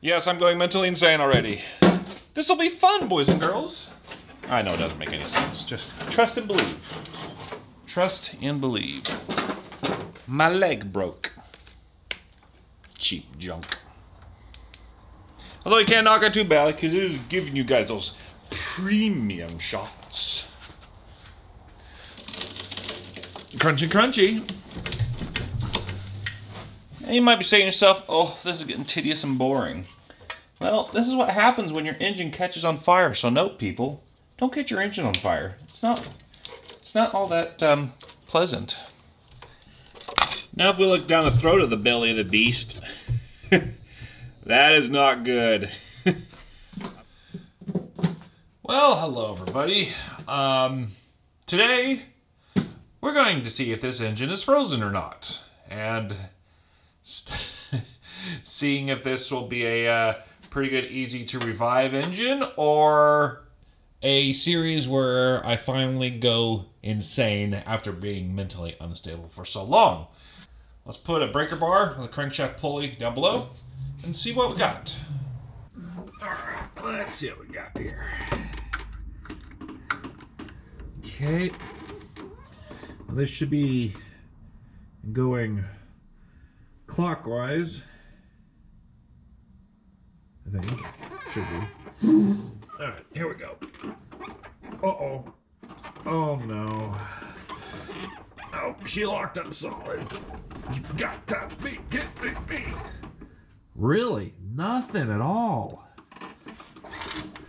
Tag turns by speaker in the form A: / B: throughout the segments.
A: Yes, I'm going mentally insane already. This'll be fun, boys and girls. I know it doesn't make any sense. Just trust and believe. Trust and believe. My leg broke. Cheap junk. Although you can't knock it too badly because it is giving you guys those premium shots. Crunchy, crunchy. And you might be saying to yourself, oh, this is getting tedious and boring. Well, this is what happens when your engine catches on fire. So note, people, don't get your engine on fire. It's not all that pleasant. Now if we look down the throat of the belly of the beast, that is not good. Well, hello everybody. Today, we're going to see if this engine is frozen or not. And seeing if this will be a pretty good, easy to revive engine, or a series where I finally go insane after being mentally unstable for so long. Let's put a breaker bar on the crankshaft pulley down below and see what we got. Alright, let's see what we got here. Okay. Well, this should be going clockwise. I think. Should be. Alright, here we go. Uh-oh. Oh no. Oh, she locked up solid. You've got to be kidding me. Really? Nothing at all.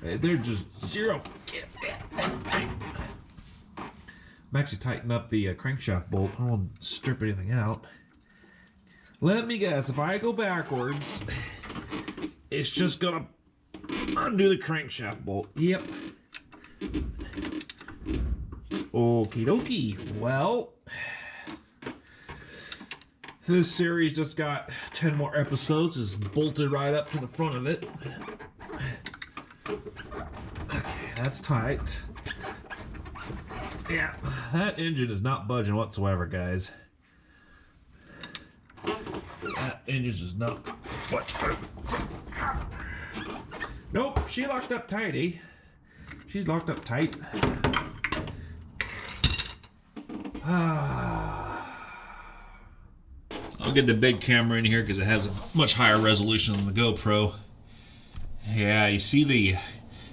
A: They're just zero. I'm actually tightening up the crankshaft bolt. I don't want to strip anything out. Let me guess, if I go backwards, it's just gonna undo the crankshaft bolt. Yep. Okie dokie. Well, this series just got 10 more episodes. It's bolted right up to the front of it. Okay, that's tight. Yeah, that engine is not budging whatsoever, guys. That engine's just not budging. Nope, she locked up tighty. She's locked up tight. I'll get the big camera in here because it has a much higher resolution than the GoPro. Yeah, you see the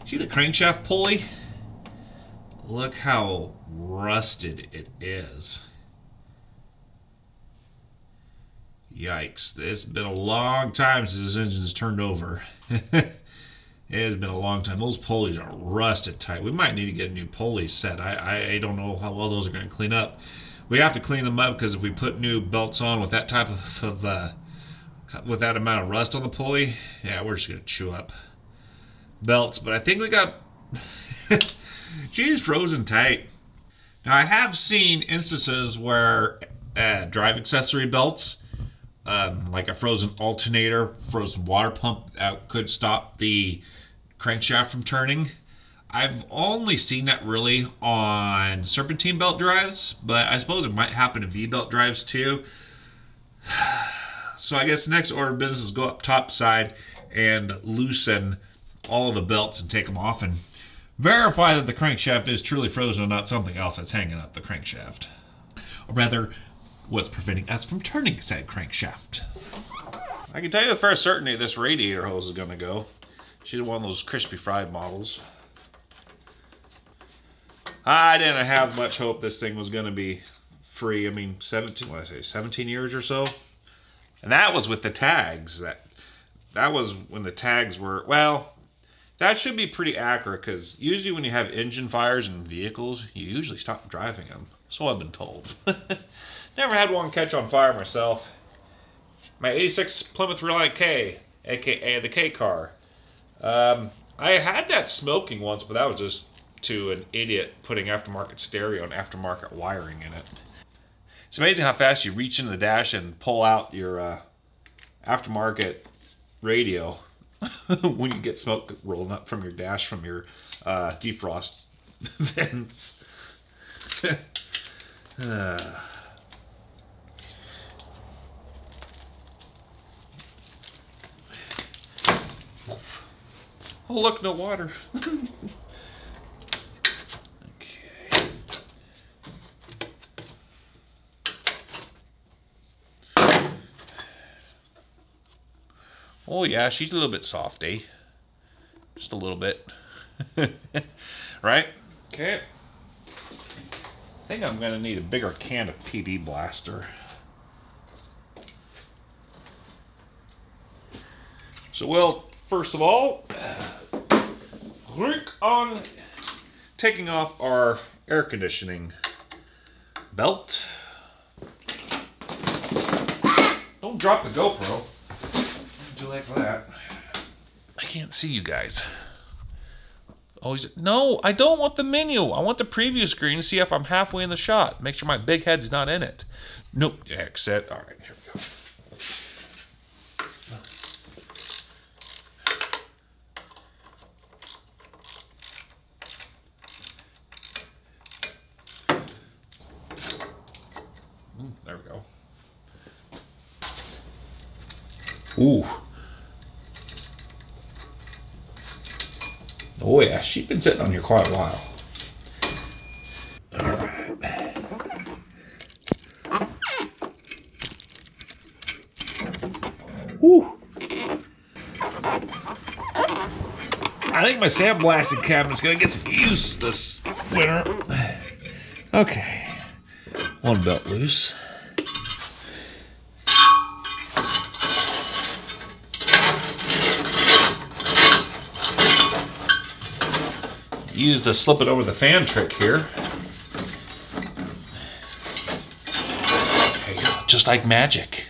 A: crankshaft pulley? Look how rusted it is. Yikes, it's been a long time since this engine has turned over. It has been a long time. Those pulleys are rusted tight. We might need to get a new pulley set. I don't know how well those are going to clean up. We have to clean them up because if we put new belts on with that type of with that amount of rust on the pulley, yeah, we're just going to chew up belts. But I think we got... She's frozen tight. Now, I have seen instances where drive accessory belts, like a frozen alternator, frozen water pump, could stop the crankshaft from turning. I've only seen that really on serpentine belt drives, but I suppose it might happen to V-belt drives too. So I guess the next order of business is go up top side and loosen all of the belts and take them off and verify that the crankshaft is truly frozen and not something else that's hanging up the crankshaft. Or rather, what's preventing us from turning said crankshaft. I can tell you with fair certainty this radiator hose is going to go. She's one of those crispy fried models. I didn't have much hope this thing was going to be free. I mean, 17 years or so. And that was with the tags. That was when the tags were, well, that should be pretty accurate because usually when you have engine fires in vehicles, you usually stop driving them. So I've been told. Never had one catch on fire myself. My 86 Plymouth Reliant K, aka the K car. I had that smoking once, but that was just to an idiot putting aftermarket stereo and aftermarket wiring in it. It's amazing how fast you reach into the dash and pull out your aftermarket radio when you get smoke rolling up from your dash from your defrost vents. Oh, look, no water. Okay. Oh, yeah, she's a little bit soft, eh? Just a little bit. Right? Okay. I think I'm going to need a bigger can of PB Blaster. So we'll, first of all, work on taking off our air conditioning belt. Don't drop the GoPro. Too late for that. I can't see you guys. Oh, no, I don't want the menu. I want the preview screen to see if I'm halfway in the shot. Make sure my big head's not in it. Nope. Exit. All right, here we go. There we go. Ooh. Oh yeah, she's been sitting on here quite a while. All right. Ooh. I think my sandblasting cabinet's gonna get some use this winter. Okay. One belt loose. Use the slip it over the fan trick here. There you go. Just like magic.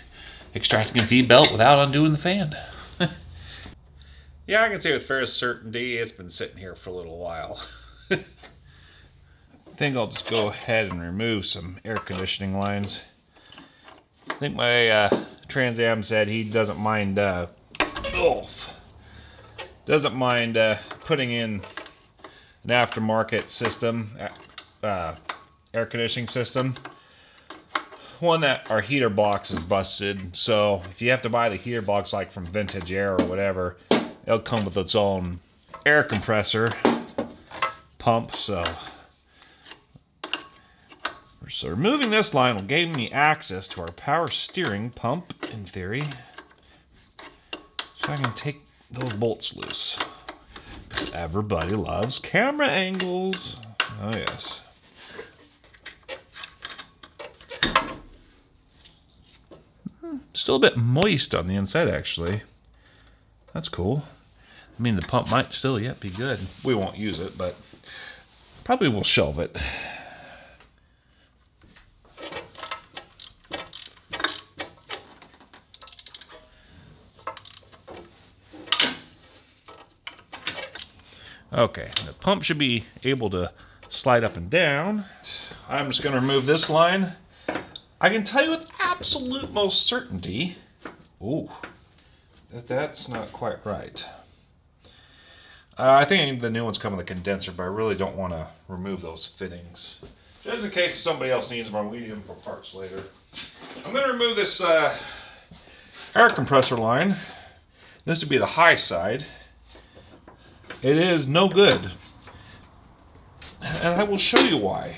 A: Extracting a V-belt without undoing the fan. Yeah, I can say with fair certainty it's been sitting here for a little while. I think I'll just go ahead and remove some air conditioning lines. I think my Trans Am said he doesn't mind putting in an aftermarket system, air conditioning system. One that our heater box is busted, so if you have to buy the heater box like from Vintage Air or whatever, it'll come with its own air compressor pump. So removing this line will give me access to our power steering pump, in theory, so I can take those bolts loose. Everybody loves camera angles. Oh, yes. Still a bit moist on the inside, actually. That's cool. I mean, the pump might still yet be good. We won't use it, but probably we'll shelve it. Okay, the pump should be able to slide up and down. I'm just going to remove this line. I can tell you with absolute most certainty, ooh, that's not quite right. I think the new ones come with a condenser, but I really don't want to remove those fittings. Just in case somebody else needs them, we need them for parts later. I'm going to remove this air compressor line. This would be the high side. It is no good. And I will show you why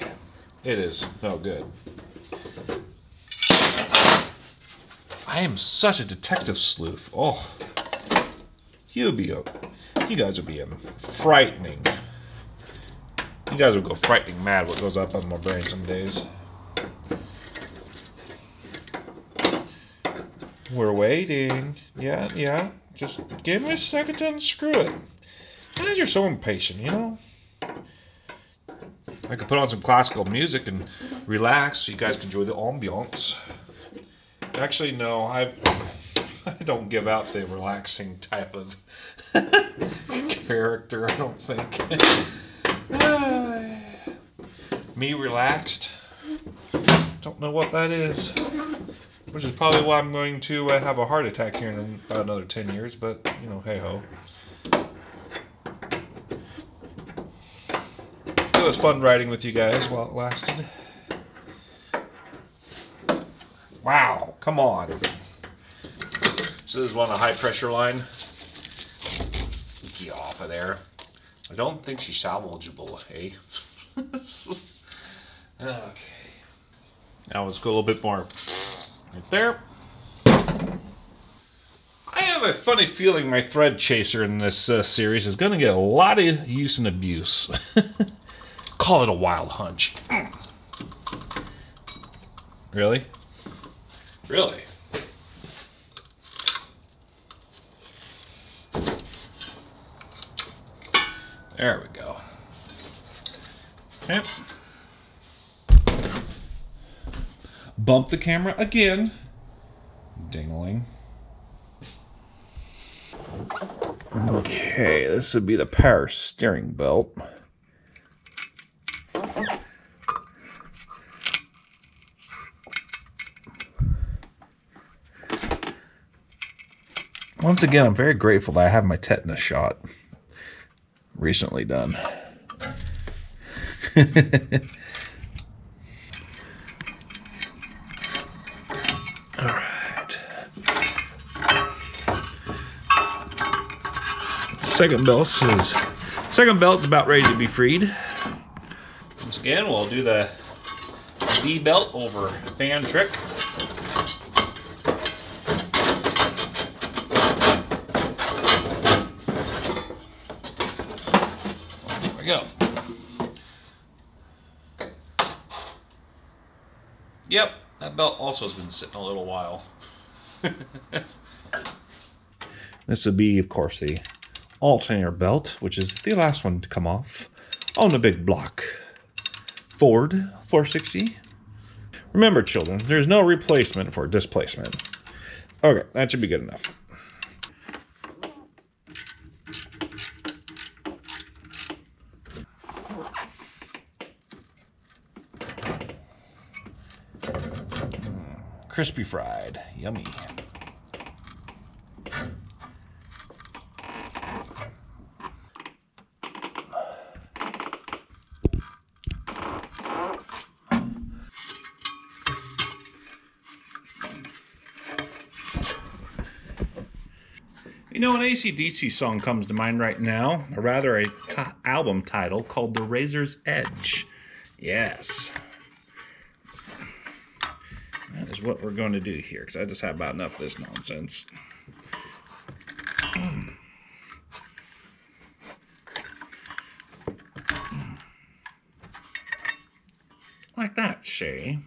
A: it is no good. I am such a detective sleuth. Oh, you guys would be frightening. You guys would go frightening mad what goes up on my brain some days. We're waiting. Yeah. Just give me a second to unscrew it. Guys, you're so impatient, you know? I could put on some classical music and relax so you guys can enjoy the ambiance. Actually, no, I don't give out the relaxing type of character, I don't think. Me relaxed? Don't know what that is. Which is probably why I'm going to have a heart attack here in about another 10 years, but, you know, hey-ho. It was fun riding with you guys while it lasted. Wow, come on. So this is one, a high pressure line. get off of there. I don't think she's salvageable, eh? Okay. Now let's go a little bit more. Right there. I have a funny feeling my thread chaser in this series is going to get a lot of use and abuse. Call it a wild hunch. Really? Really? There we go. Yep. Bump the camera again. Dingling. Okay, this would be the power steering belt. Once again, I'm very grateful that I have my tetanus shot recently done. All right. Second belt's about ready to be freed. Once again, we'll do the V belt over fan trick. There we go. Yep, that belt also has been sitting a little while. This would be, of course, the alternator belt, which is the last one to come off on the big block Ford 460. Remember, children, there's no replacement for displacement. Okay, that should be good enough. Crispy fried, yummy. You know, an AC/DC song comes to mind right now, or rather a album title called The Razor's Edge. Yes. That is what we're going to do here, because I just have about enough of this nonsense. Like that, Shay.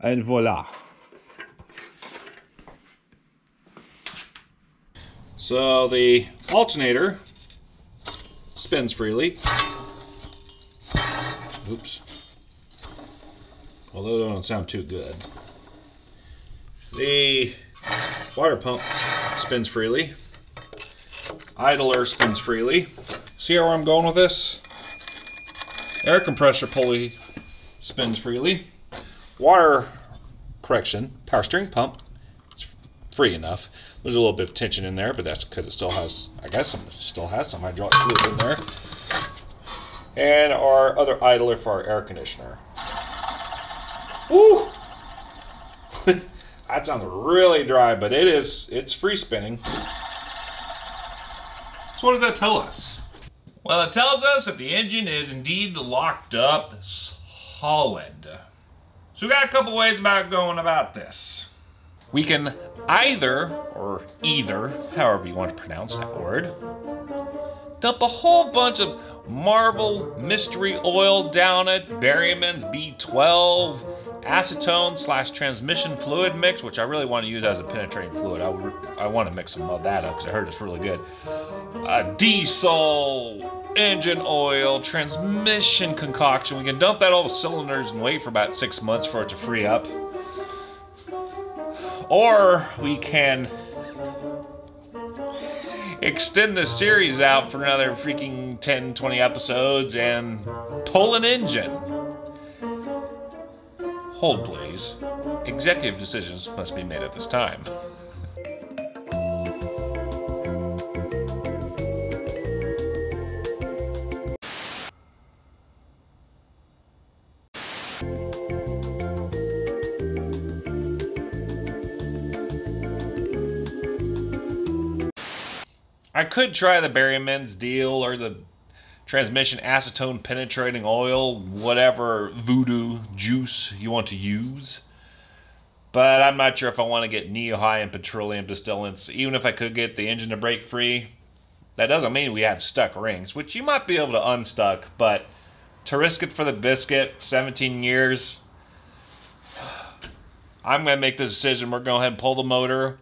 A: And voila. So the alternator spins freely. Oops. Although it don't sound too good. The water pump spins freely. Idler spins freely. See where I'm going with this? Air compressor pulley spins freely. Water correction, power steering pump, it's free enough. There's a little bit of tension in there, but that's because it still has, I guess, it still has some hydraulic fluid in there. And our other idler for our air conditioner. Woo! That sounds really dry, but it's free spinning. So what does that tell us? Well, it tells us that the engine is indeed locked up solid. So we got a couple ways about going about this. We can either, however you want to pronounce that word, dump a whole bunch of Marvel mystery oil down it, Berryman's B12, acetone / transmission fluid mix, which I really want to use as a penetrating fluid. I want to mix some of that up because I heard it's really good. Diesel, engine oil, transmission concoction. We can dump that all the cylinders and wait for about 6 months for it to free up. Or we can extend the series out for another freaking 10, 20 episodes and pull an engine. Hold, please. Executive decisions must be made at this time. I could try the Berryman's deal or the transmission acetone penetrating oil, whatever voodoo juice you want to use. But I'm not sure if I want to get knee-high in petroleum distillants. Even if I could get the engine to break free, that doesn't mean we have stuck rings, which you might be able to unstuck, but to risk it for the biscuit, 17 years, I'm going to make this decision. We're going to go ahead and pull the motor.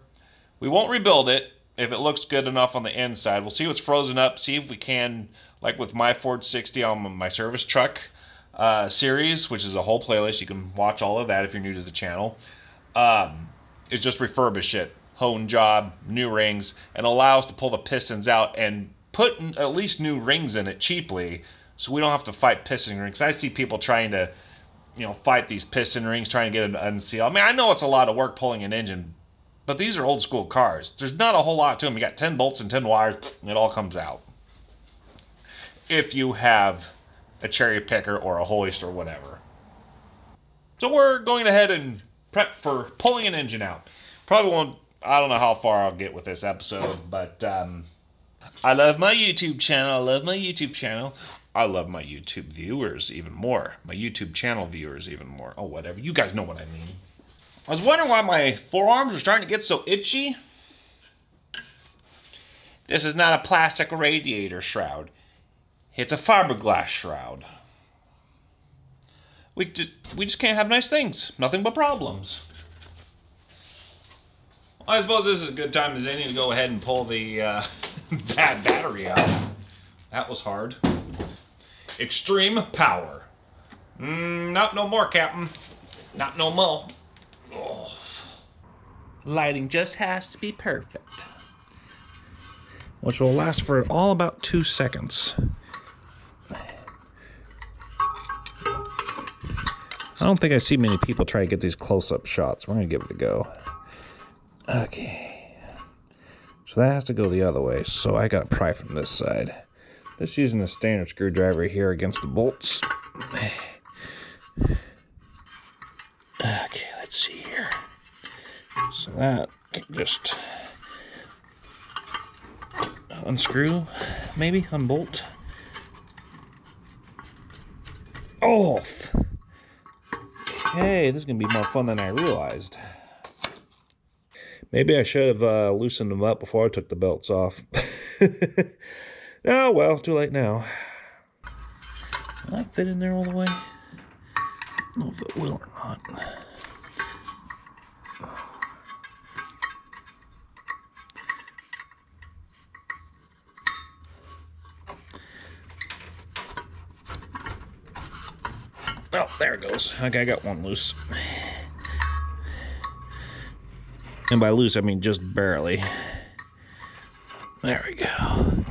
A: We won't rebuild it if it looks good enough on the inside. We'll see what's frozen up, see if we can, like with my Ford 60 on my service truck series, which is a whole playlist. You can watch all of that if you're new to the channel. It's just refurbish it, hone job, new rings, and allow us to pull the pistons out and put at least new rings in it cheaply, so we don't have to fight piston rings. I see people trying to, fight these piston rings, trying to get them to unseal. I mean, I know it's a lot of work pulling an engine, but these are old school cars. There's not a whole lot to them. You got 10 bolts and 10 wires, and it all comes out. If you have a cherry picker or a hoist or whatever. So we're going ahead and prep for pulling an engine out. Probably won't, I don't know how far I'll get with this episode, but I love my YouTube channel. I love my YouTube channel. I love my YouTube viewers even more. My YouTube channel viewers even more. Oh, whatever. You guys know what I mean. I was wondering why my forearms were starting to get so itchy. This is not a plastic radiator shroud. It's a fiberglass shroud. We just can't have nice things. Nothing but problems. I suppose this is a good time as any to go ahead and pull the bad battery out. That was hard. Extreme power. Not no more, Captain. Not no more. Oh. Lighting just has to be perfect. Which will last for all about 2 seconds. I don't think I see many people try to get these close-up shots. We're going to give it a go. Okay. So that has to go the other way. So I got to pry from this side. Just using a standard screwdriver here against the bolts. Okay, let's see here. So that can just unscrew, maybe, unbolt. Off! Okay, this is going to be more fun than I realized. Maybe I should have loosened them up before I took the belts off. Oh, well, too late now. Will that fit in there all the way? I don't know if it will or not. Oh, there it goes. Okay, I got one loose. And by loose, I mean just barely. There we go.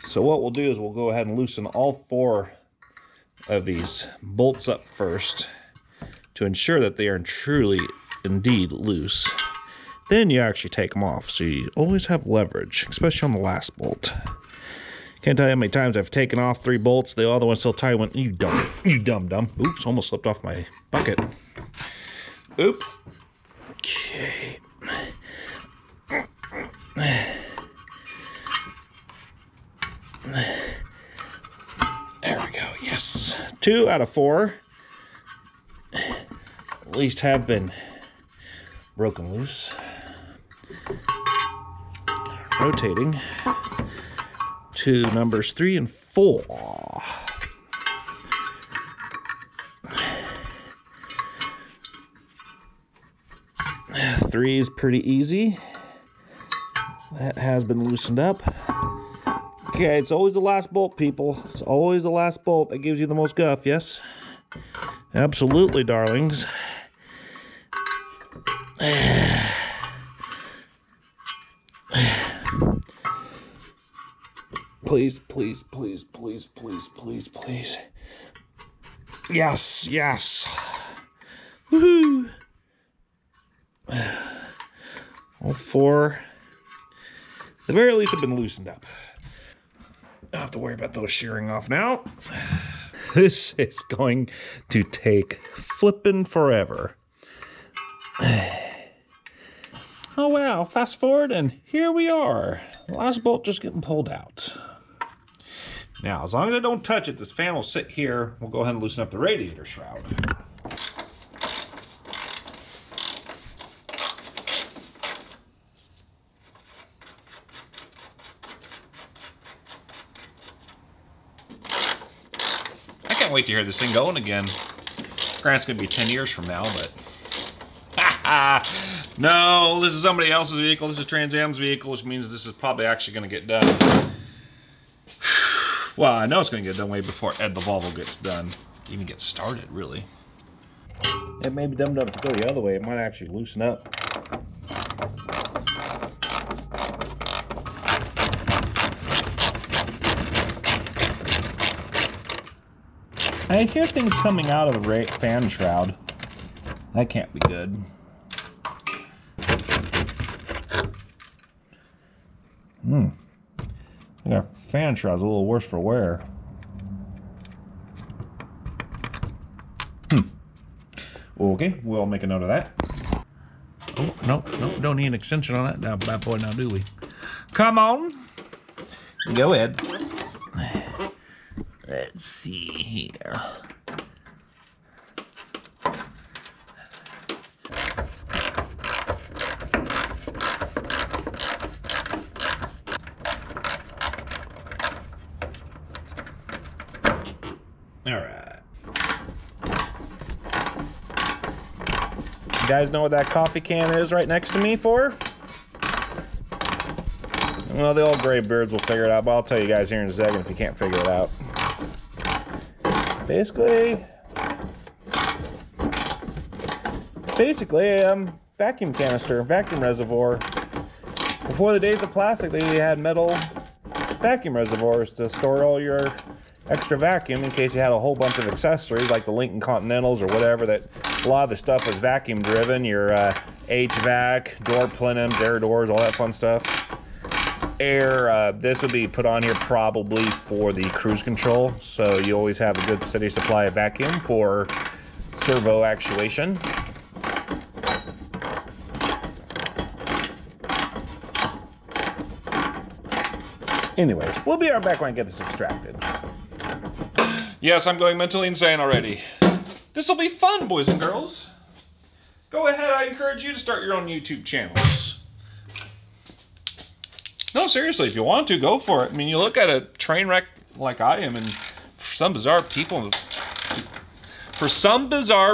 A: So what we'll do is we'll go ahead and loosen all 4 of these bolts up first to ensure that they are truly, indeed, loose. Then you actually take them off, so you always have leverage, especially on the last bolt. Can't tell you how many times I've taken off 3 bolts, the other one still tight. Went, you dumb. Oops, almost slipped off my bucket. Oops. Okay. There we go, yes. 2 out of 4 at least have been broken loose. Rotating to numbers 3 and 4. Three is pretty easy. That has been loosened up. Okay, it's always the last bolt, people. It's always the last bolt that gives you the most guff, yes? Absolutely, darlings. Please, please, please, please, please, please, please. Yes, yes. Woohoo! All 4, at the very least, have been loosened up. Don't have to worry about those shearing off now. This is going to take flippin' forever. Oh wow, fast forward and here we are. The last bolt just getting pulled out. Now, as long as I don't touch it, this fan will sit here. We'll go ahead and loosen up the radiator shroud. I can't wait to hear this thing going again. Grant's gonna be 10 years from now, but... No, this is somebody else's vehicle. This is Trans Am's vehicle, which means this is probably actually gonna get done. Well, I know it's gonna get done way before Ed the Volvo gets done. Even get started, really. It may be dumb enough to go the other way. It might actually loosen up. I hear things coming out of the fan shroud. That can't be good. I think our fan shroud's a little worse for wear. Okay, we'll make a note of that. Oh, no, don't need an extension on that now, bad boy, now do we? Come on. Go ahead. Let's see here. All right. You guys know what that coffee can is right next to me for? Well, the old gray beards will figure it out, but I'll tell you guys here in a second if you can't figure it out. Basically, it's basically a vacuum canister, vacuum reservoir. Before the days of plastic, they had metal vacuum reservoirs to store all your extra vacuum in case you had a whole bunch of accessories like the Lincoln Continentals or whatever, that a lot of the stuff was vacuum driven. Your HVAC, door plenums, air doors, all that fun stuff. This would be put on here probably for the cruise control, so you always have a good steady supply of vacuum for servo actuation. Anyways, we'll be right back when I get this extracted. Yes, I'm going mentally insane already. This will be fun, boys and girls. Go ahead, I encourage you to start your own YouTube channels. No, seriously, if you want to, go for it. I mean, you look at a train wreck like I am, and for some bizarre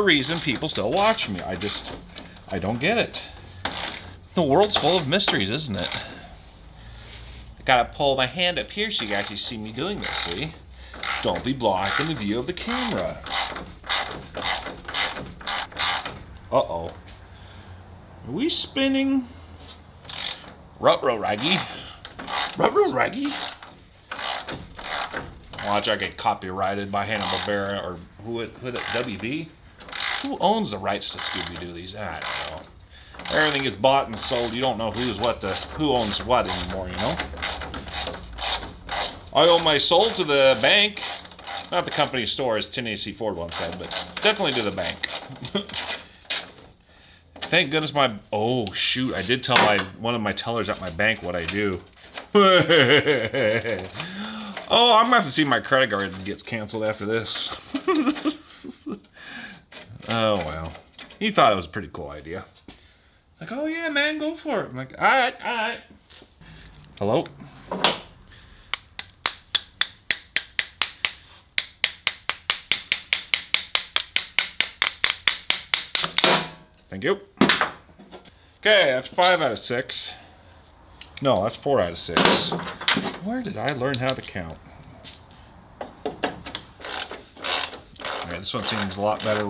A: reason, people still watch me. I don't get it. The world's full of mysteries, isn't it? I gotta pull my hand up here so you can actually see me doing this, see? Don't be blocking the view of the camera. Uh-oh. Are we spinning? Ruh-roh, Raggy. Ruh-roh, Raggy. Watch, I get copyrighted by Hanna-Barbera or who WB? Who owns the rights to Scooby-Doo these? I don't know. Everything is bought and sold. You don't know who owns what anymore, you know? I owe my soul to the bank. Not the company store, as Tennessee Ford once said, but definitely to the bank. Thank goodness my... Oh, shoot. I did tell one of my tellers at my bank what I do. Oh, I'm going to have to see my credit card gets canceled after this. Oh, well. He thought it was a pretty cool idea. Like, oh, yeah, man, go for it. I'm like, all right, all right. Hello? Thank you. Okay, that's 5 out of 6. No, that's 4 out of 6. Where did I learn how to count? Alright, this one seems a lot better.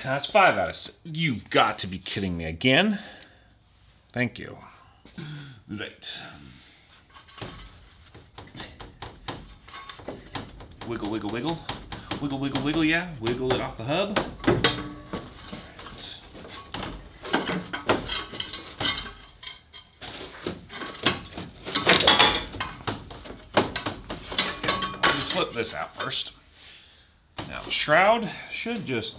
A: That's 5 out of 6. You've got to be kidding me again. Thank you. Right. Wiggle, wiggle, wiggle. Wiggle, wiggle, wiggle, yeah. Wiggle it off the hub. Let's slip this out first. Now the shroud should just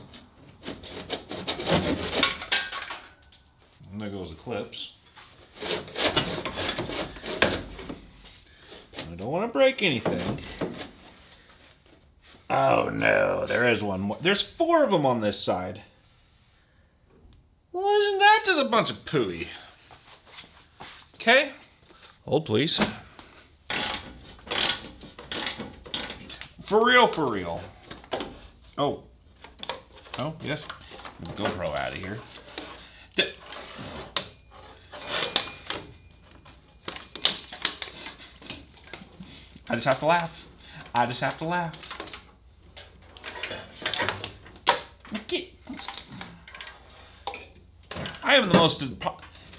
A: there goes the clips. I don't want to break anything. Oh no, there is one more. There's 4 of them on this side. Well, isn't that just a bunch of pooey? Okay, hold please. For real, for real. Oh. Oh, yes. GoPro out of here. I just have to laugh. I just have to laugh. I am the most...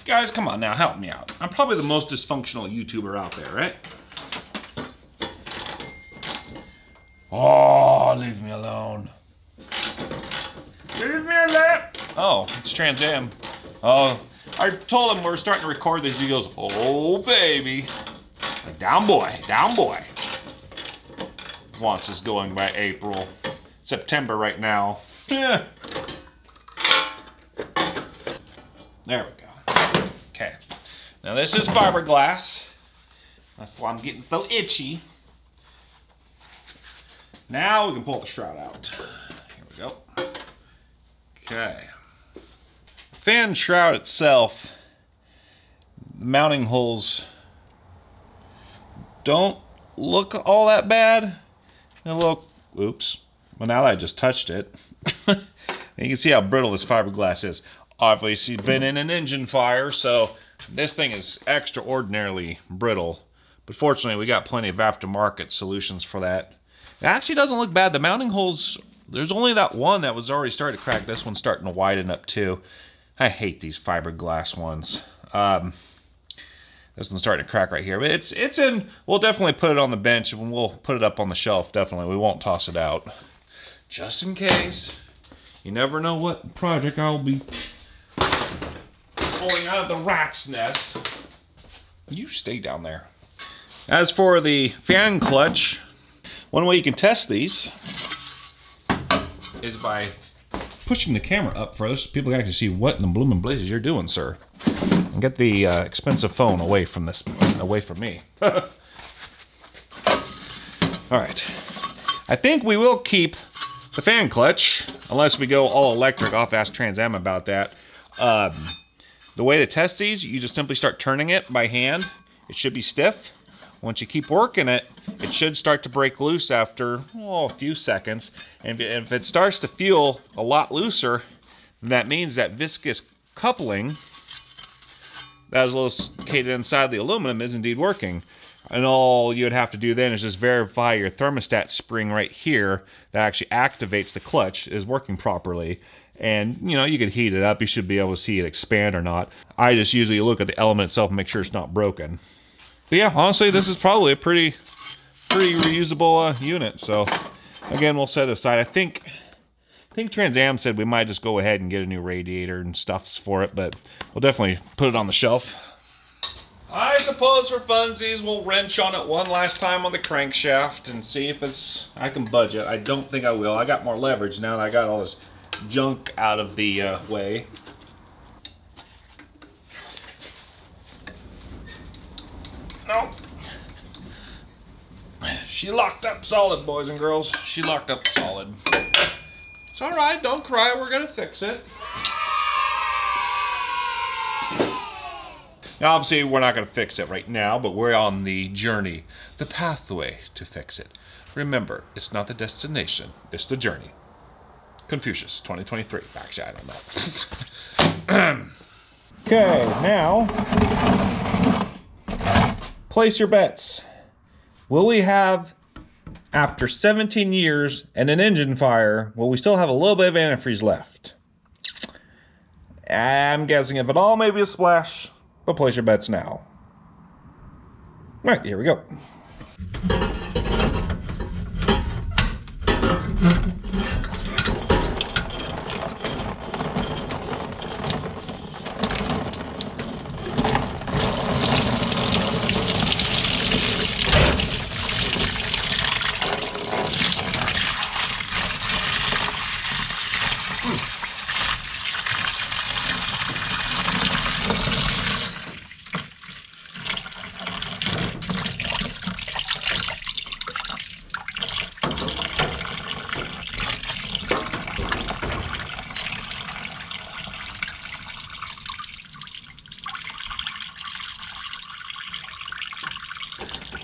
A: Guys, come on now, help me out. I'm probably the most dysfunctional YouTuber out there, right? Oh, leave me alone. Leave me alone. Oh, it's Trans Am. Oh, I told him we're starting to record this. He goes, oh, baby. Like, down boy, down boy. Wants us going by April. September right now. Yeah. There we go. Okay. Now this is fiberglass. That's why I'm getting so itchy. Now we can pull the shroud out. Here we go. Okay. Fan shroud itself, the mounting holes don't look all that bad. A little, oops. Well, now that I just touched it, you can see how brittle this fiberglass is. Obviously, it's been in an engine fire, so this thing is extraordinarily brittle. But fortunately, we got plenty of aftermarket solutions for that. It actually doesn't look bad. The mounting holes, there's only that one that was already starting to crack. This one's starting to widen up too. I hate these fiberglass ones. This one's starting to crack right here. But it's in, we'll definitely put it on the bench and we'll put it up on the shelf, definitely. We won't toss it out. Just in case. You never know what project I'll be pulling out of the rat's nest. You stay down there. As for the fan clutch, one way you can test these is by pushing the camera up first so people can actually see what in the blooming blazes you're doing, sir. And get the expensive phone away from this, away from me. All right. I think we will keep the fan clutch, unless we go all electric. I'll have to ask Trans Am about that. The way to test these, you just simply start turning it by hand. It should be stiff. Once you keep working it, it should start to break loose after a few seconds. And if it starts to feel a lot looser, that means that viscous coupling that is located inside the aluminum is indeed working. And all you would have to do then is just verify your thermostat spring right here that actually activates the clutch is working properly. And, you know, you could heat it up. You should be able to see it expand or not. I just usually look at the element itself and make sure it's not broken. But yeah, honestly, this is probably a pretty reusable unit. So, again, we'll set it aside. I think Trans Am said we might just go ahead and get a new radiator and stuffs for it, but we'll definitely put it on the shelf. I suppose for funsies, we'll wrench on it one last time on the crankshaft and see if I can budge it. I don't think I will. I got more leverage now that I got all this junk out of the way. No. She locked up solid, boys and girls. She locked up solid. It's all right. Don't cry. We're going to fix it. Now, obviously, we're not going to fix it right now, but we're on the journey, the pathway to fix it. Remember, it's not the destination. It's the journey. Confucius, 2023. Actually, I don't know. Okay, now, place your bets. Will we have, after 17 years and an engine fire, will we still have a little bit of antifreeze left? I'm guessing if at all, maybe a splash, but place your bets now. All right, here we go.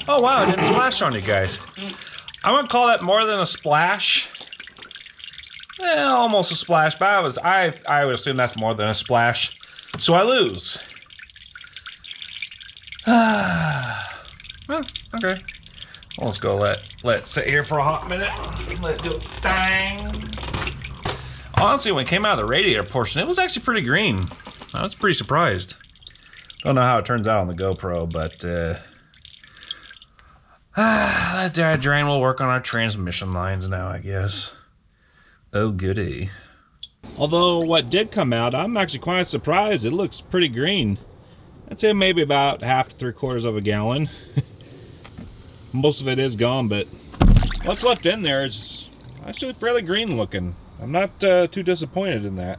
A: Oh wow, it didn't splash on you guys. I'm gonna call that more than a splash. Almost a splash, but I would assume that's more than a splash. So I lose. Well, okay. Well, let's go let it sit here for a hot minute. Let it do its thing. Honestly, when it came out of the radiator portion, it was actually pretty green. I was pretty surprised. Don't know how it turns out on the GoPro, but that drain will work on our transmission lines now, I guess. Oh, goody. Although what did come out, I'm actually quite surprised. It looks pretty green. I'd say maybe about 1/2 to 3/4 of a gallon. Most of it is gone, but what's left in there is actually fairly green looking. I'm not too disappointed in that.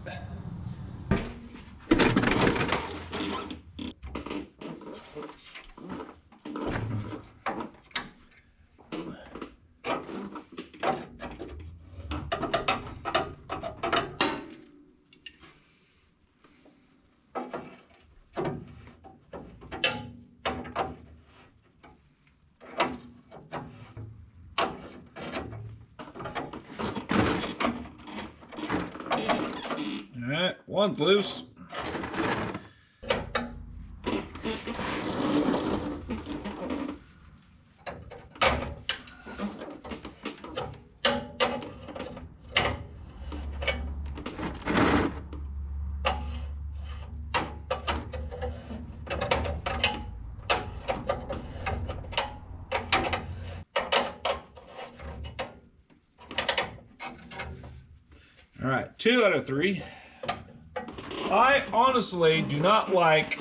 A: Alright, one's loose. Alright, 2 out of 3. I honestly do not like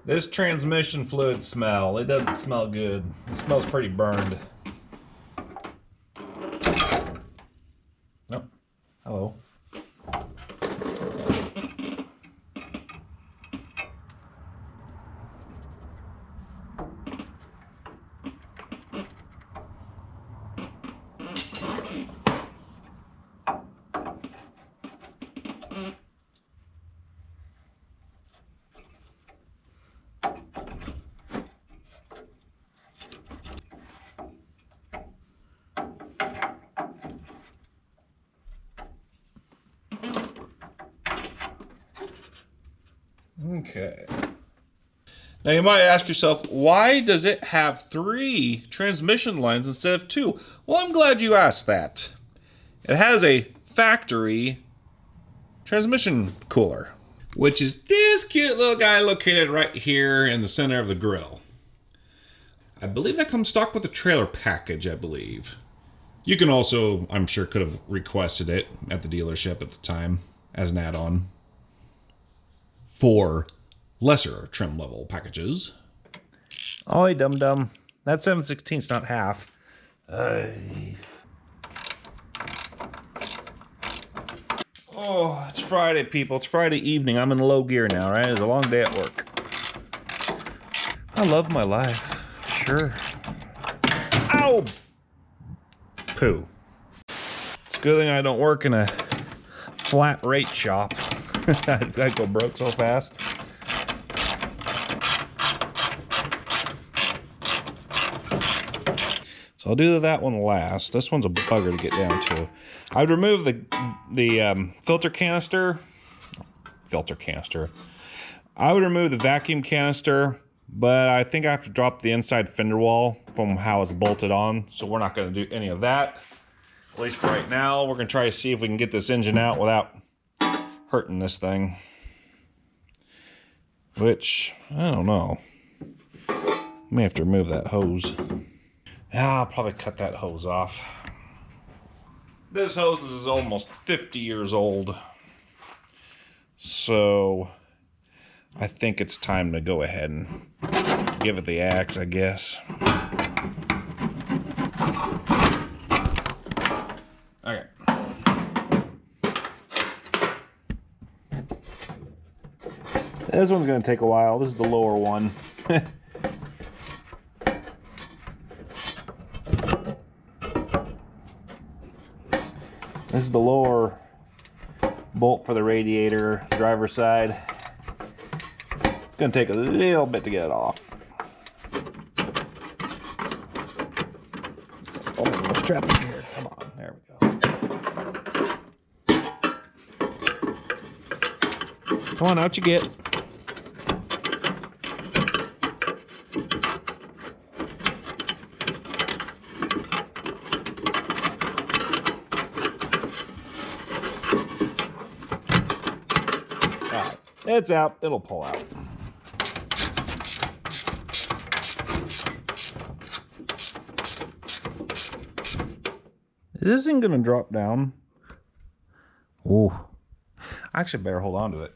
A: this transmission fluid smell. It doesn't smell good. It smells pretty burned. Nope. Hello. Okay. Now you might ask yourself, why does it have 3 transmission lines instead of 2? Well, I'm glad you asked that. It has a factory transmission cooler, which is this cute little guy located right here in the center of the grill. I believe that comes stock with the trailer package, I believe. You can also, I'm sure, could have requested it at the dealership at the time as an add-on for lesser trim level packages. Oh, dum-dum. That 7/16 is not half. Oh, it's Friday, people. It's Friday evening. I'm in low gear now, right? It's a long day at work. I love my life. Sure. Ow! Poo. It's a good thing I don't work in a flat rate shop. I'd go broke so fast. So I'll do that one last. This one's a bugger to get down to. I'd remove the filter canister. I would remove the vacuum canister, but I think I have to drop the inside fender wall from how it's bolted on. So we're not going to do any of that. At least for right now. We're going to try to see if we can get this engine out without hurting this thing. Which, I don't know. May have to remove that hose. I'll probably cut that hose off. This hose is almost 50 years old. So I think it's time to go ahead and give it the axe, I guess. Okay. This one's going to take a while. This is the lower one. This is the lower bolt for the radiator, driver's side. It's going to take a little bit to get it off. strap in here. Come on, there we go. Come on, out you get. Alright, it's out. It'll pull out. Is this thing gonna drop down? Oh, I actually better hold on to it.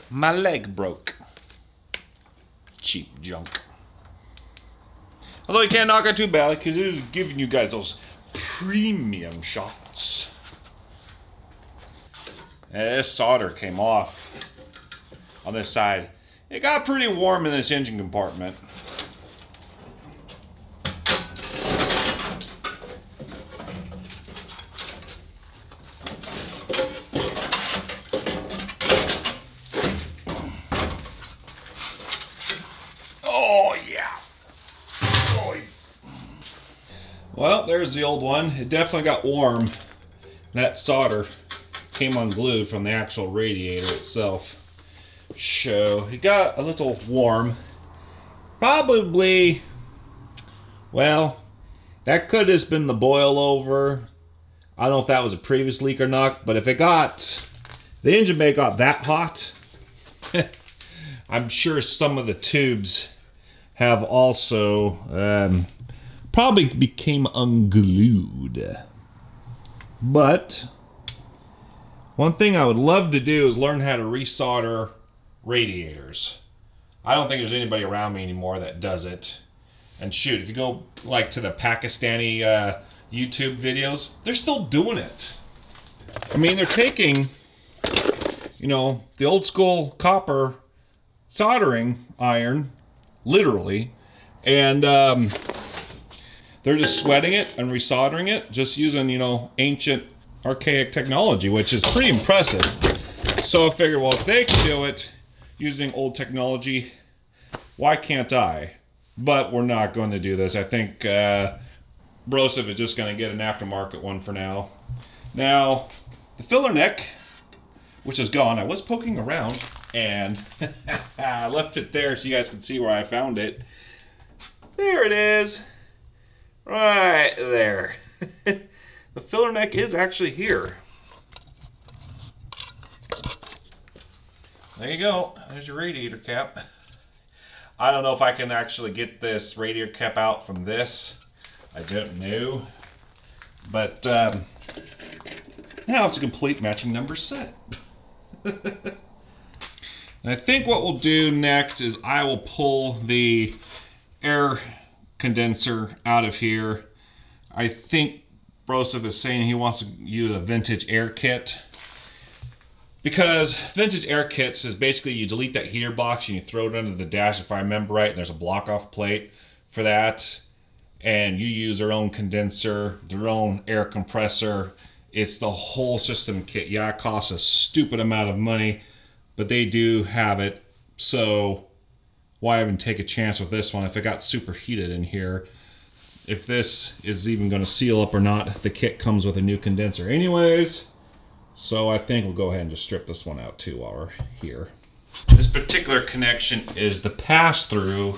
A: My leg broke. Cheap junk. Although you can't knock it too badly because it is giving you guys those premium shots. And this solder came off on this side. It got pretty warm in this engine compartment. Oh yeah. Oh. Well, there's the old one. It definitely got warm. That solder came unglued from the actual radiator itself. So it got a little warm. Probably, well, that could have been the boil over. I don't know if that was a previous leak or not, but if it got, the engine bay got that hot, I'm sure some of the tubes have also probably became unglued. But one thing I would love to do is learn how to resolder radiators. I don't think there's anybody around me anymore that does it. And shoot, if you go like to the Pakistani YouTube videos, they're still doing it. I mean, they're taking, you know, the old school copper soldering iron, literally, and they're just sweating it and resoldering it, just using, you know, ancient archaic technology, which is pretty impressive. So I figured, well, if they can do it using old technology, why can't I? But we're not going to do this. I think Broseph is just going to get an aftermarket one for now. Now, the filler neck, which is gone, I was poking around and I left it there so you guys can see where I found it. There it is. Right there. The filler neck is actually here. There you go. There's your radiator cap. I don't know if I can actually get this radiator cap out from this. I don't know. But now it's a complete matching number set. And I think what we'll do next is I will pull the air condenser out of here. I think Broseph is saying he wants to use a vintage air kit, because vintage air kits is basically you delete that heater box and you throw it under the dash, if I remember right, and there's a block off plate for that, and you use their own condenser, their own air compressor. It's the whole system kit. Yeah, it costs a stupid amount of money, but they do have it, so why even take a chance with this one if it got superheated in here? If this is even going to seal up or not, the kit comes with a new condenser anyways. So I think we'll go ahead and just strip this one out too while we're here. This particular connection is the pass-through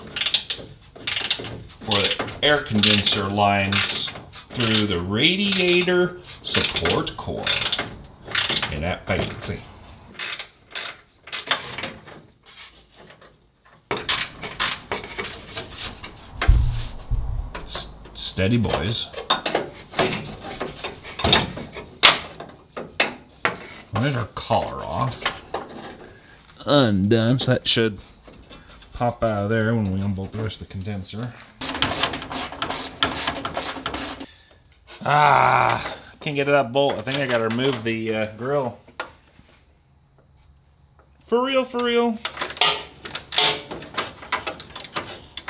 A: for the air condenser lines through the radiator support core. And that fancy. Steady, boys. Well, there's our collar off. Undone, so that should pop out of there when we unbolt the rest of the condenser. Ah, can't get to that bolt. I think I gotta remove the grill. For real, for real.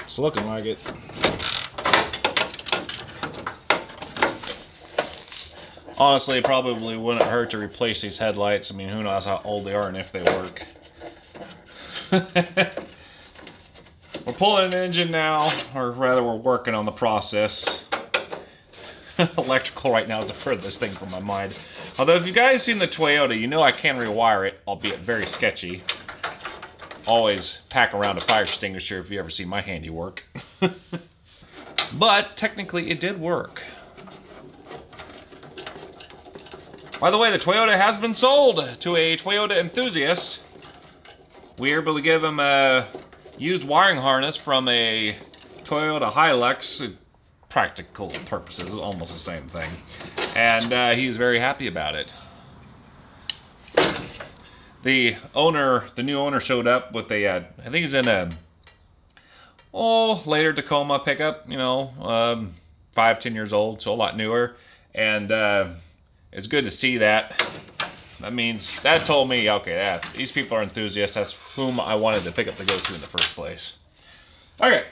A: It's looking like it. Honestly, it probably wouldn't hurt to replace these headlights. I mean, who knows how old they are and if they work. We're pulling an engine now, or rather we're working on the process. Electrical right now is the furthest thing from my mind. Although if you guys seen the Toyota, you know I can rewire it, albeit very sketchy. Always pack around a fire extinguisher if you ever see my handiwork. But technically it did work. By the way, the Toyota has been sold to a Toyota enthusiast. We were able to give him a used wiring harness from a Toyota Hilux. Practical purposes, it's almost the same thing. And he's very happy about it. The new owner showed up with a, I think he's in a, later Tacoma pickup, you know, 5-10 years old, so a lot newer. And it's good to see that. That told me, okay, these people are enthusiasts. That's whom I wanted the pickup to go to in the first place. Okay.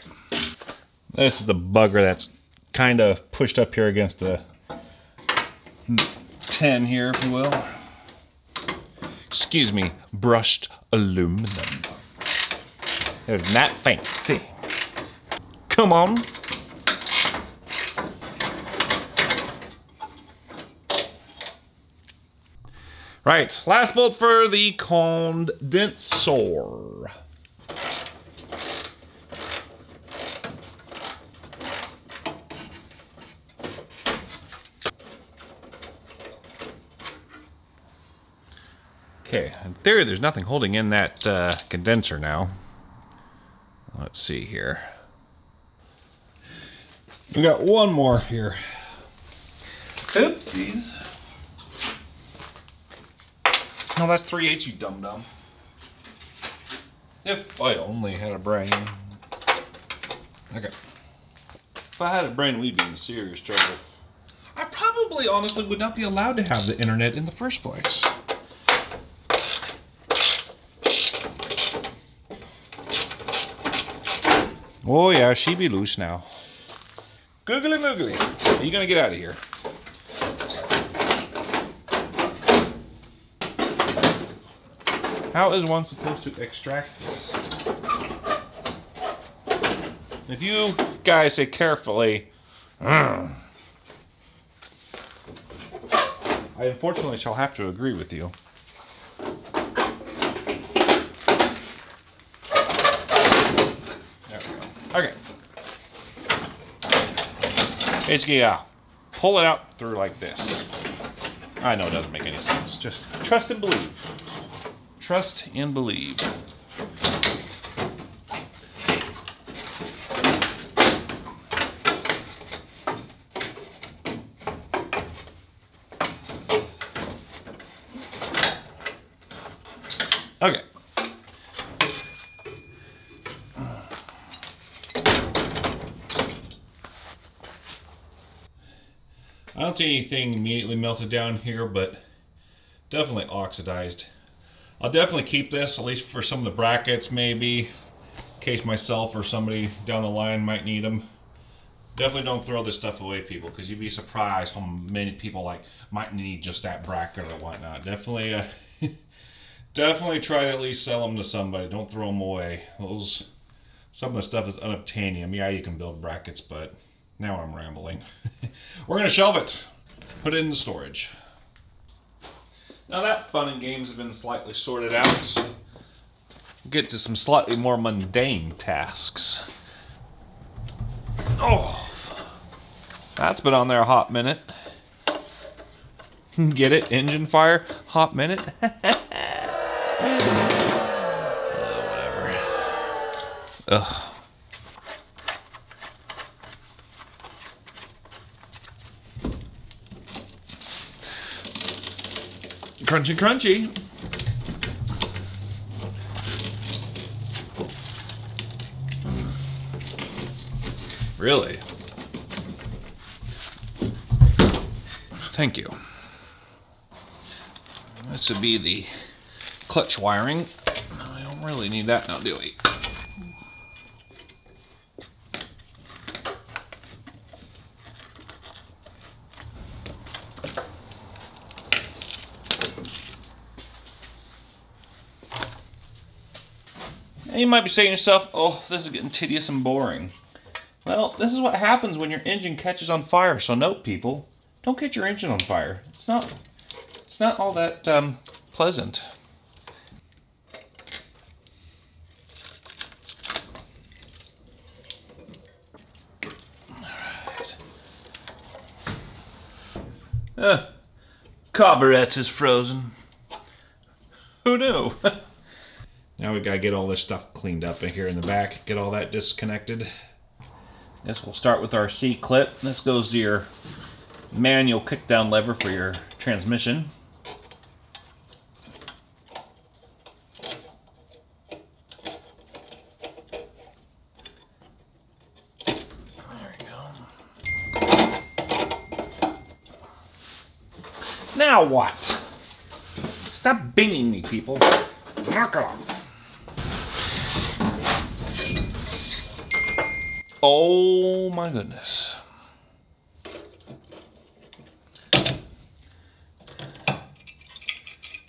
A: This is the bugger that's kind of pushed up here against the 10 here, if you will. Excuse me, brushed aluminum. It's not fancy. Come on. Right, last bolt for the condenser. Okay, in theory there's nothing holding in that condenser now. Let's see here. We got one more here. Oopsies. No, that's 3/8, you dum-dum. If I only had a brain. Okay. If I had a brain, we'd be in serious trouble. I probably, honestly, would not be allowed to have the internet in the first place. Oh yeah, she be loose now. Googly moogly. Are you gonna get out of here? How is one supposed to extract this? If you guys say carefully, I unfortunately shall have to agree with you. There we go. Okay. Basically, pull it out through like this. I know it doesn't make any sense. Just trust and believe. Trust and believe. Okay. I don't see anything immediately melted down here, but definitely oxidized. I'll definitely keep this, at least for some of the brackets maybe, in case myself or somebody down the line might need them. Definitely don't throw this stuff away, people, because you'd be surprised how many people might need just that bracket or whatnot. Definitely, definitely try to at least sell them to somebody. Don't throw them away. Some of the stuff is unobtainium. Yeah, you can build brackets, but now I'm rambling. We're gonna shelve it, put it into storage. Now that fun and games have been slightly sorted out, we'll get to some slightly more mundane tasks. Oh, that's been on there a hot minute. Get it? Engine fire? Hot minute? Whatever. Ugh. Crunchy, crunchy. Really? Thank you. This would be the clutch wiring. I don't really need that now, do we?
B: You might be saying to yourself, oh, this is getting tedious and boring. Well, this is what happens when your engine catches on fire. So note, people, don't get your engine on fire. It's not all that pleasant. All right. Carburet is frozen. Who knew?
A: Now we gotta get all this stuff cleaned up in here in the back, get all that disconnected.
B: Guess we'll start with our C-clip. This goes to your manual kickdown lever for your transmission. There we go. Now what? Stop binging me, people. Knock off. Oh my goodness.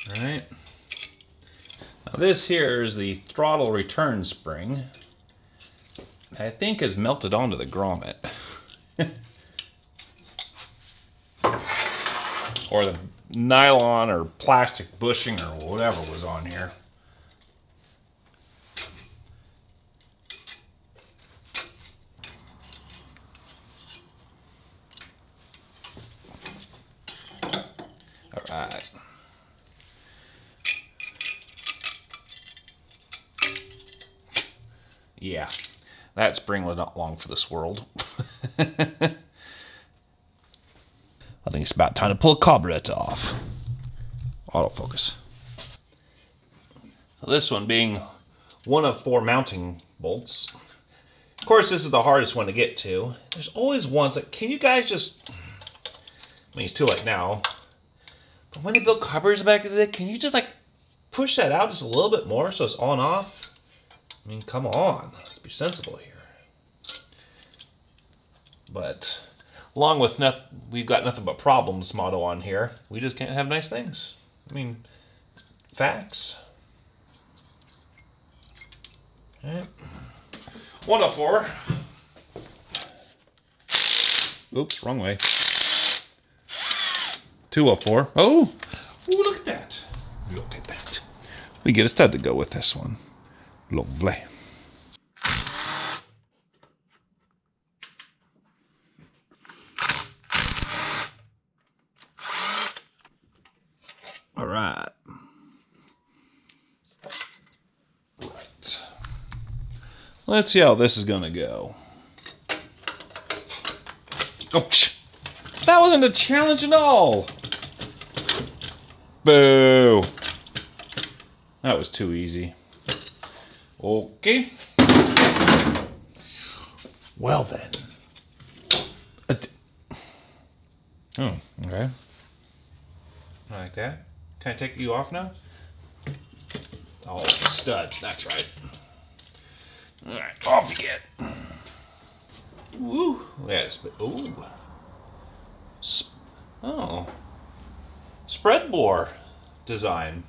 B: Alright. Now this here is the throttle return spring. I think has melted onto the grommet. Or the nylon or plastic bushing or whatever was on here. All right. Yeah, that spring was not long for this world. I think it's about time to pull a carburetor off. Autofocus. This one being one of 4 mounting bolts. Of course, this is the hardest one to get to. There's always ones that, can you guys just, I mean, it's too late now. But when they built carburetors back in the day, can you just like push that out just a little bit more so it's on off? I mean, come on, let's be sensible here. But along with we've got nothing but problems motto on here. We just can't have nice things. I mean, facts. All right. 104. Oops, wrong way. 204. Oh, ooh, look at that. Look at that. We get a stud to go with this one. Lovely. All right. Right. Let's see how this is gonna go. Oh, that wasn't a challenge at all. Boo. That was too easy. Okay. Well then. Oh, okay. Like that. Can I take you off now? Oh, stud. That's right. All right, off you get. Woo. Yes, but ooh. Oh. Spread bore design.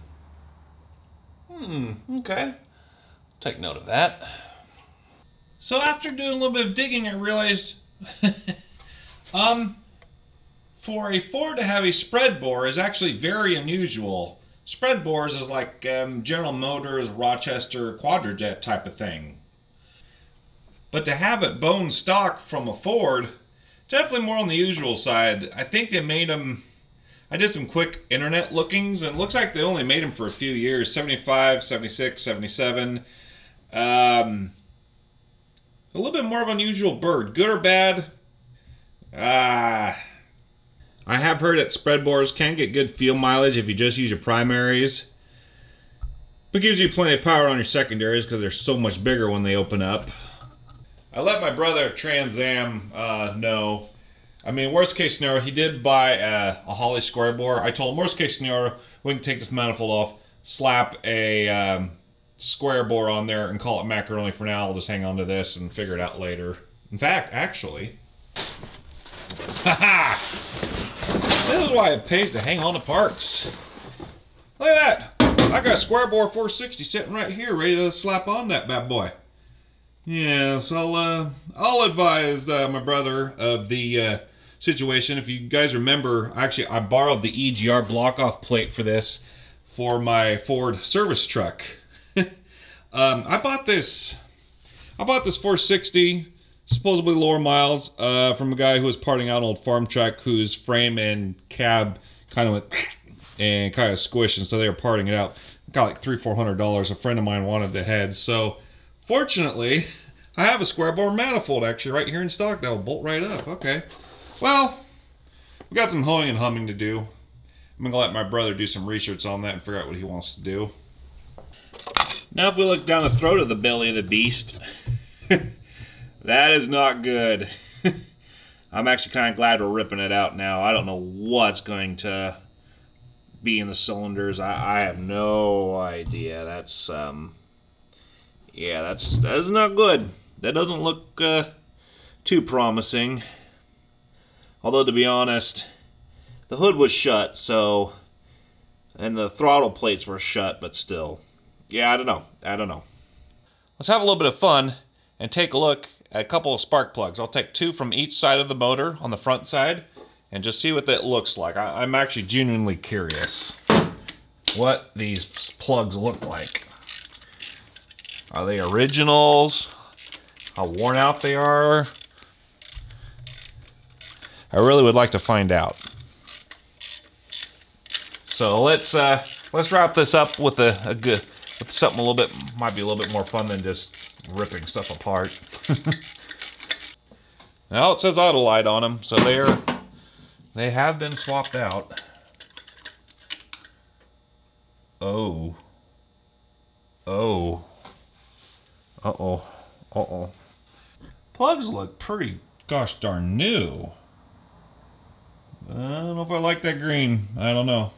B: Okay. Take note of that. So after doing a little bit of digging, I realized for a Ford to have a spread bore is actually very unusual. Spread bores is like General Motors, Rochester, Quadrajet type of thing. But to have it bone stock from a Ford, definitely more on the usual side. I think they made them, I did some quick internet lookings, and it looks like they only made them for a few years, 75, 76, 77. A little bit more of an unusual bird. Good or bad? I have heard that spread bores can get good fuel mileage if you just use your primaries. But it gives you plenty of power on your secondaries because they're so much bigger when they open up. I let my brother Trans Am know. I mean, worst case scenario, he did buy a Holley square bore. I told him, worst case scenario, we can take this manifold off, slap a square bore on there and call it macaroni for now. I'll just hang on to this and figure it out later. In fact, actually, haha! This is why it pays to hang on to parts. Look at that! I got a square bore 460 sitting right here, ready to slap on that bad boy. Yeah, so I'll advise my brother of the situation. If you guys remember, actually, I borrowed the EGR block-off plate for this for my Ford service truck. I bought this 460, supposedly lower miles, from a guy who was parting out an old farm truck whose frame and cab kind of went and kind of squished, and so they were parting it out. Got like $300-400. A friend of mine wanted the head, so fortunately, I have a square bore manifold actually right here in stock that will bolt right up. Okay, well, we got some hoeing and humming to do. I'm gonna let my brother do some research on that and figure out what he wants to do. Now if we look down the throat of the belly of the beast, that is not good. I'm actually kind of glad we're ripping it out now. I don't know what's going to be in the cylinders. I have no idea. That's yeah, that is not good. That doesn't look too promising. Although to be honest, the hood was shut, so, and the throttle plates were shut, but still. Yeah, I don't know. Let's have a little bit of fun and take a look at a couple of spark plugs. I'll take 2 from each side of the motor on the front side and just see what that looks like. I'm actually genuinely curious what these plugs look like. Are they originals? How worn out they are? I really would like to find out. So let's wrap this up with with something a little bit, might be a little bit more fun than just ripping stuff apart. Now it says Autolite on them, so they have been swapped out. Oh. Uh-oh. Plugs look pretty gosh darn new. I don't know if I like that green. I don't know.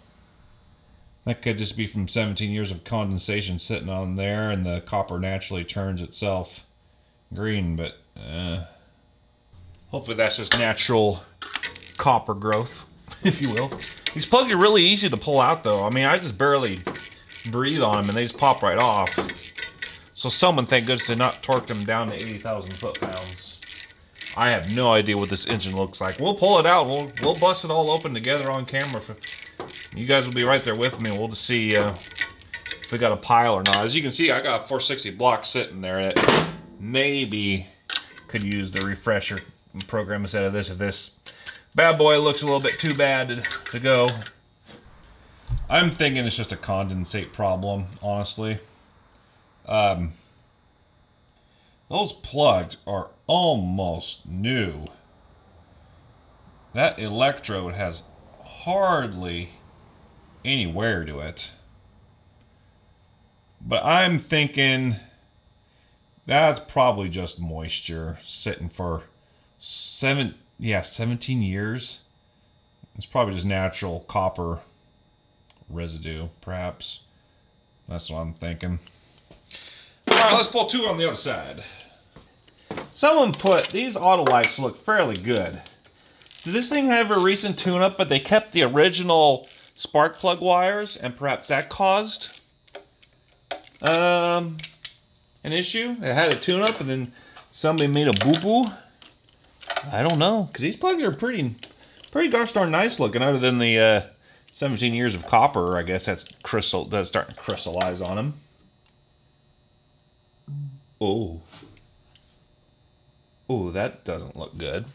B: That could just be from 17 years of condensation sitting on there, and the copper naturally turns itself green, but hopefully that's just natural copper growth, if you will. These plugs are really easy to pull out, though. I mean, I just barely breathe on them, and they just pop right off. So someone, thank goodness, did not torque them down to 80,000 foot-pounds. I have no idea what this engine looks like. We'll pull it out. We'll bust it all open together on camera. You guys will be right there with me. We'll just see if we got a pile or not. As you can see, I got a 460 block sitting there that maybe could use the refresher program instead of this. If this bad boy looks a little bit too bad to go. I'm thinking it's just a condensate problem, honestly. Those plugs are almost new. That electrode has hardly any wear to it. But I'm thinking that's probably just moisture sitting for 17 years. It's probably just natural copper residue, perhaps. That's what I'm thinking. Alright, let's pull 2 on the other side. Someone put, these Autolites look fairly good. Did this thing have a recent tune-up, but they kept the original spark plug wires, and perhaps that caused an issue? It had a tune-up, and then somebody made a boo-boo? I don't know, because these plugs are pretty gosh darn nice looking, other than the 17 years of copper, I guess that's starting to crystallize on them. Oh, that doesn't look good.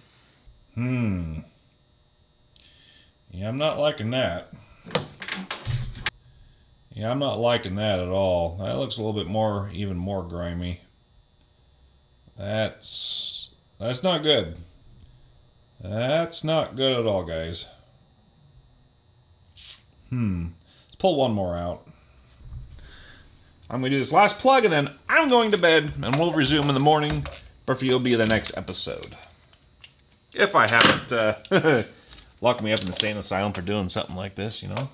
B: Yeah, I'm not liking that. Yeah, I'm not liking that at all. That looks a little bit more, even more grimy. That's not good. That's not good at all, guys. Let's pull one more out. I'm going to do this last plug, and then I'm going to bed, and we'll resume in the morning. But you'll be the next episode. If I haven't locked me up in the insane asylum for doing something like this, you know.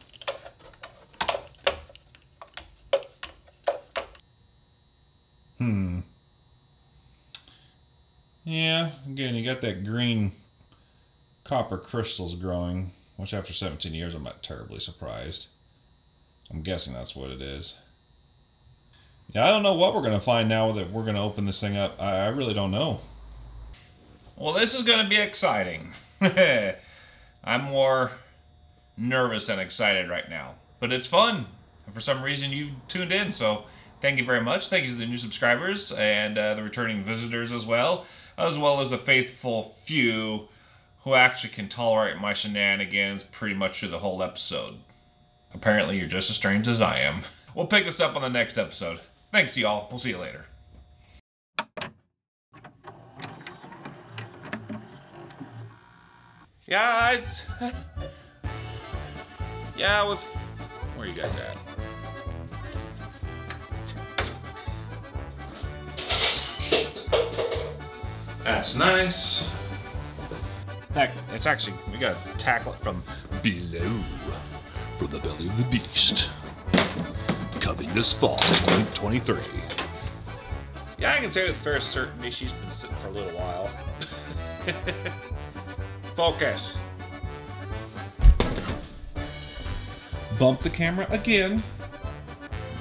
B: Yeah, again, you got that green copper crystals growing, which after 17 years I'm not terribly surprised. I'm guessing that's what it is. Yeah, I don't know what we're going to find now that we're going to open this thing up. I really don't know. Well, this is going to be exciting. I'm more nervous than excited right now. But it's fun. And for some reason, you tuned in. So thank you very much. Thank you to the new subscribers and the returning visitors as well as the faithful few who actually can tolerate my shenanigans pretty much through the whole episode. Apparently, you're just as strange as I am. We'll pick this up on the next episode. Thanks, y'all. We'll see you later.
A: Yeah, it's... Yeah, with... Where are you guys at? That's nice. It's actually, we gotta tackle it from below.
C: From the belly of the beast. Coming this fall, 2023.
A: Yeah, I can say with fair certainty she's been sitting for a little while. Focus.
B: Bump the camera again.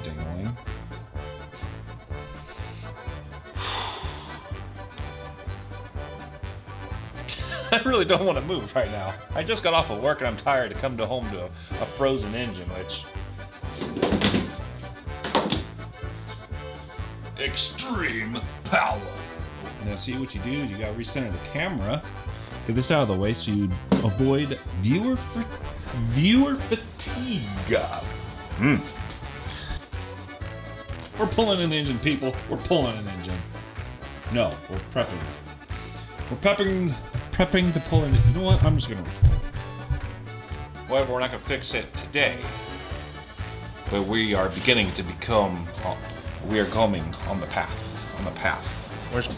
B: Dingling.
A: I really don't want to move right now. I just got off of work and I'm tired to come home to a frozen engine, which...
C: Extreme power.
B: Now see what you do is you gotta recenter the camera. Get this out of the way so you avoid viewer fatigue. We're pulling an engine, people. We're pulling an engine. No, we're prepping. We're prepping to pull an engine. You know what? I'm just gonna record.
A: However, we're not going to fix it today. But we are beginning to become... we are coming on the path. On the path. Where's...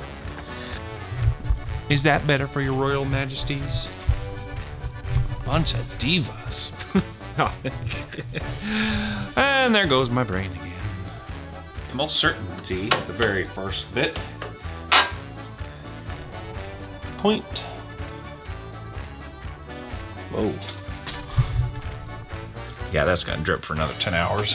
A: Is that better for your royal majesties? Bunch of divas. And there goes my brain again. Most certainty, the very first bit. Point. Whoa. Yeah, that's gonna drip for another 10 hours.